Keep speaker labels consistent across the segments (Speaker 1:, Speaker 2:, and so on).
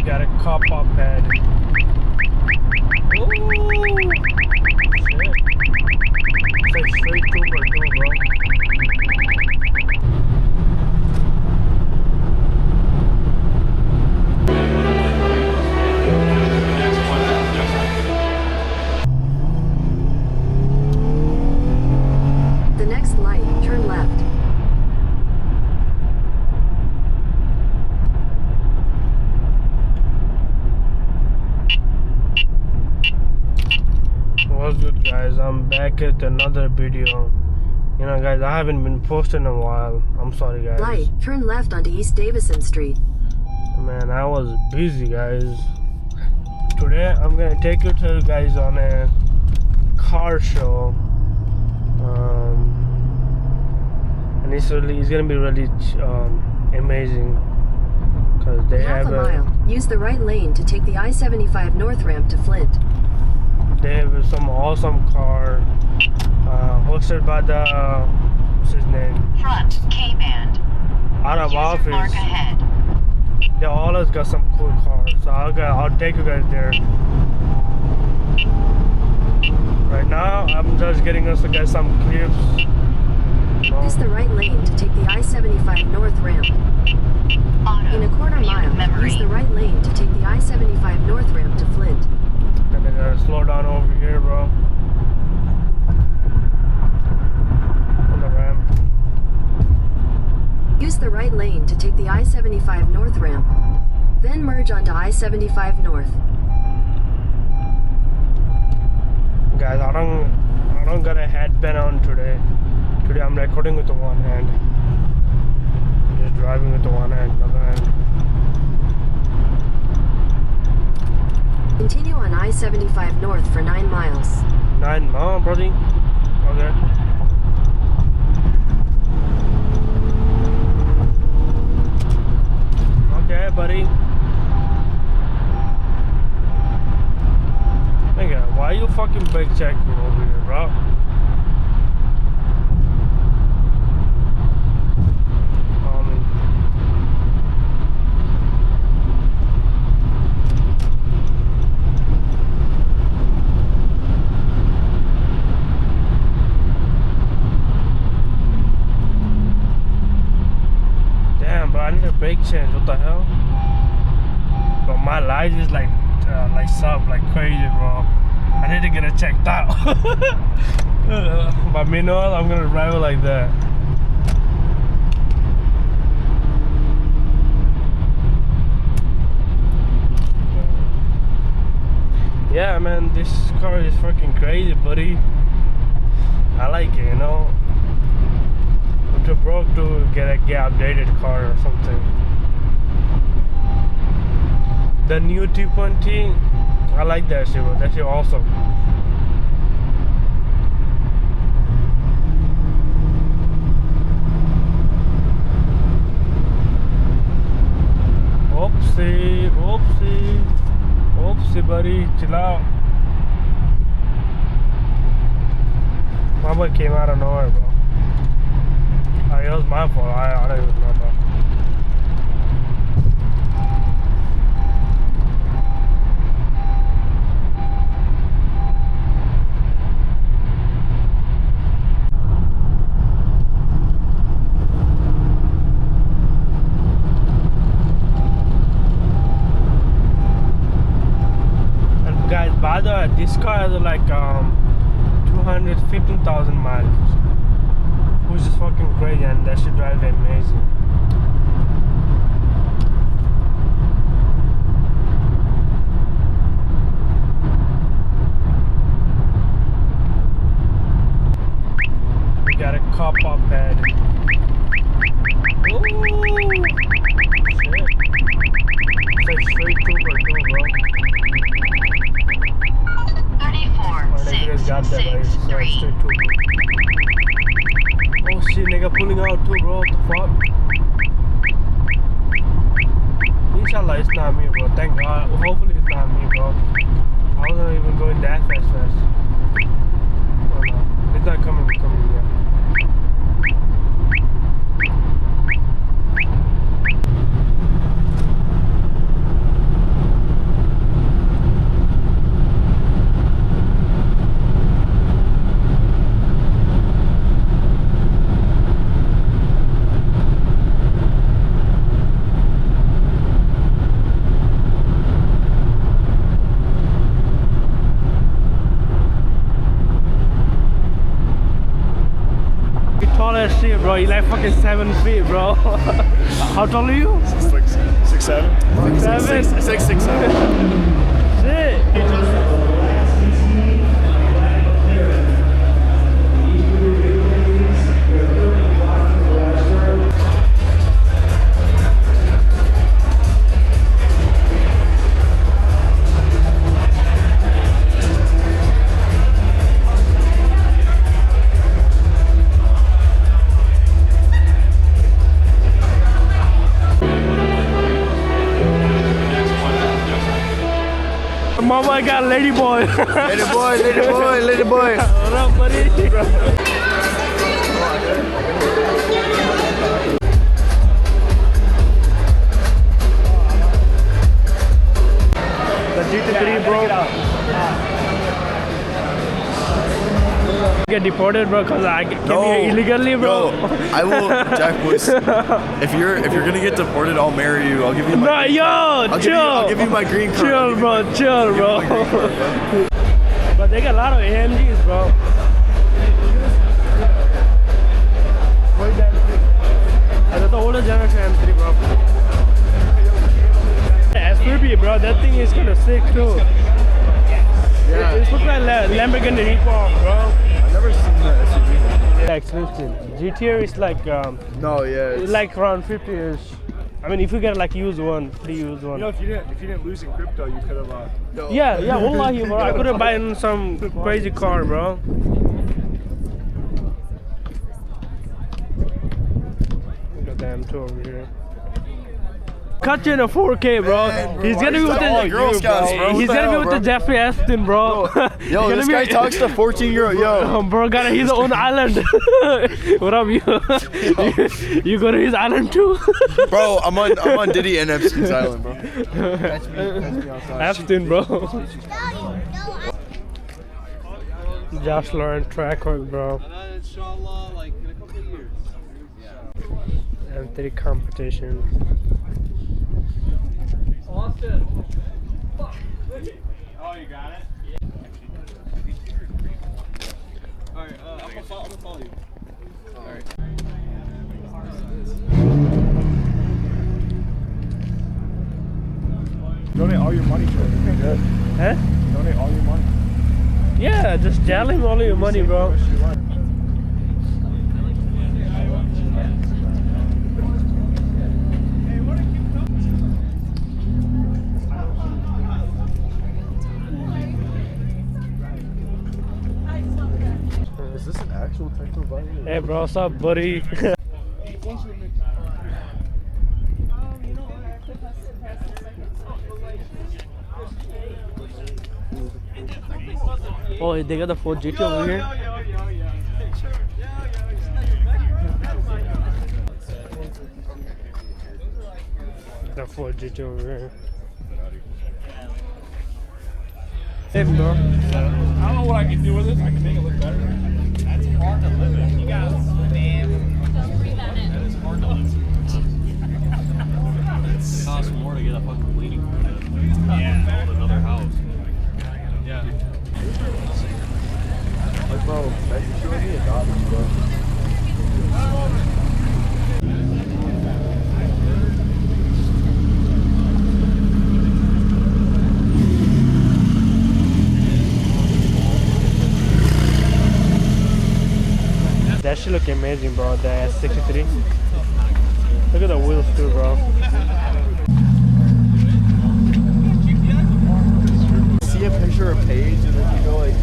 Speaker 1: got a cop up head. Ooh, shit. It's like straight trooper too, bro.
Speaker 2: The next light, turn left.
Speaker 1: What's good, guys? I'm back at another video. You know, guys, I haven't been posting in a while. I'm sorry, guys.
Speaker 2: Light, turn left onto East Davison Street.
Speaker 1: Man, I was busy, guys. Today I'm gonna take you to guys on a car show. And it's gonna be really amazing because they
Speaker 2: Half
Speaker 1: have
Speaker 2: a mile. Use the right lane to take the I-75 North ramp to Flint.
Speaker 1: They have some awesome car hosted by the what's his name?
Speaker 3: Front K-band.
Speaker 1: Out of
Speaker 3: Mark
Speaker 1: office.
Speaker 3: ahead.
Speaker 1: They always got some cool cars, so I'll take you guys there. Right now, I'm just getting us to get some clips.
Speaker 2: Use the right lane to take the I-75 North ramp.
Speaker 3: Auto.
Speaker 2: In a quarter mile,
Speaker 3: Memory.
Speaker 2: use the right lane to take the I-75 North ramp to Flint.
Speaker 1: And then slow down over here, bro. On the ramp.
Speaker 2: Use the right lane to take the I-75 North ramp. Then merge onto I-75 North.
Speaker 1: Guys, I don't got a headband on today. Today I'm recording with the one hand. Just driving with the one hand, other hand.
Speaker 2: Continue on I-75 North for 9 miles.
Speaker 1: 9 miles, buddy. Okay. Okay, buddy. Nigga, why you fucking brake checking over here, bro? Damn, bro, I need a brake change. What the hell? But my light is like sub like crazy, bro. I need to get it checked out. But meanwhile, I'm gonna drive it like that. Yeah, man, this car is fucking crazy, buddy. I like it, you know. I'm too broke to get updated car or something. The new T20, I like that shit, bro. That shit awesome. Oopsie, oopsie, oopsie, buddy. Chill out. My boy came out of nowhere, bro. It was my fault. I don't even remember. And guys, by the way, this car has like 215,000 miles. Which is fucking crazy, and that should drive amazing. We got a cop up head. Ooh, shit. It's like straight trooper too, bro.
Speaker 3: 34,
Speaker 1: Oh, nigga just got that, right? So straight trooper. Oh shit, nigga pulling out too, bro. What the fuck? Inshallah, it's not me, bro. Thank God. Hopefully, it's not me, bro. I wasn't even going that fast. Oh no, it's not coming yet. as shit, bro. You're like fucking 7 feet, bro. How tall are you?
Speaker 4: It's like 6'7".
Speaker 1: 7?
Speaker 4: 6'7".
Speaker 1: Shit. Mama, I got lady boy.
Speaker 4: Lady boy, lady boy, lady boy.
Speaker 1: What up, buddy? The GT3, bro. Get deported, bro, cause I came here illegally, bro.
Speaker 4: No, I will, Jack Boys. If you're gonna get deported, I'll marry you. I'll give you my.
Speaker 1: No, yo, chill.
Speaker 4: I'll give you my green card.
Speaker 1: Chill, bro. Chill, bro. But they got a lot of AMGs, bro. That's the older generation M3, bro. The S40, bro. That thing is kind of sick too.
Speaker 4: Yeah.
Speaker 1: It looks like Lamborghini Recon, bro.
Speaker 4: I've never seen that SUV.
Speaker 1: Yeah, expensive. GTR is like
Speaker 4: No, yeah.
Speaker 1: it's like around 50ish. I mean, if you get like used one, free used one.
Speaker 4: You know, if you didn't lose in crypto, you could have.
Speaker 1: Yeah, wallahi, bro. I couldn't buy in some crazy car, bro. Look at them two over here. Cut you in a 4K, bro.
Speaker 4: Man,
Speaker 1: He's gonna be with the
Speaker 4: Girl Scouts, bro.
Speaker 1: He's gonna be with the Jeffrey Aston, bro.
Speaker 4: Yo, this guy talks to 14-year-old. Yo,
Speaker 1: bro, got his own island. What up, you? You go to his island too?
Speaker 4: bro, I'm on Diddy and Epstein's island, bro. Catch me outside.
Speaker 1: Aston, bro. Josh Lauren track work, bro.
Speaker 5: Inshallah, like in a couple of years.
Speaker 1: M3 competition.
Speaker 5: Austin. Oh, you got it? Yeah. Alright, I'm gonna follow you. Alright.
Speaker 4: Donate all your money to it. Good.
Speaker 1: Huh?
Speaker 4: Donate all your money.
Speaker 1: Yeah, just tell him all your money, bro.
Speaker 4: Is this an actual techno bike?
Speaker 1: Hey, bro, what's up, buddy? Oh, they got the 4 GT over here. The 4 GT over here. Hey, bro.
Speaker 5: I don't know what I can do with it. I can make it look better. That's hard to live in. You got man. That is hard to live in. It costs more to get a fucking cleaning permit. Yeah. Build another house. Yeah.
Speaker 4: Like, bro, that's showing me a Dodge, bro.
Speaker 1: That shit look amazing, bro. The S63. Look at the wheels too, bro.
Speaker 4: See a picture of Paige and then you go like,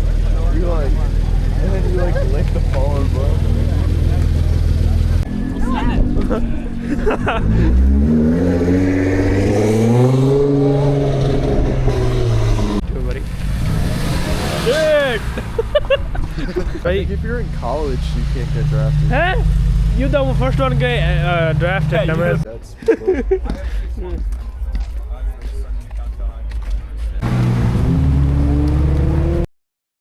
Speaker 4: and then you like lick the phone, bro.
Speaker 1: Dude, buddy. Shit!
Speaker 4: Right. If you're in college, you can't get drafted.
Speaker 1: Huh? You the first one get drafted,
Speaker 4: Yeah,
Speaker 1: dumbass.
Speaker 4: that's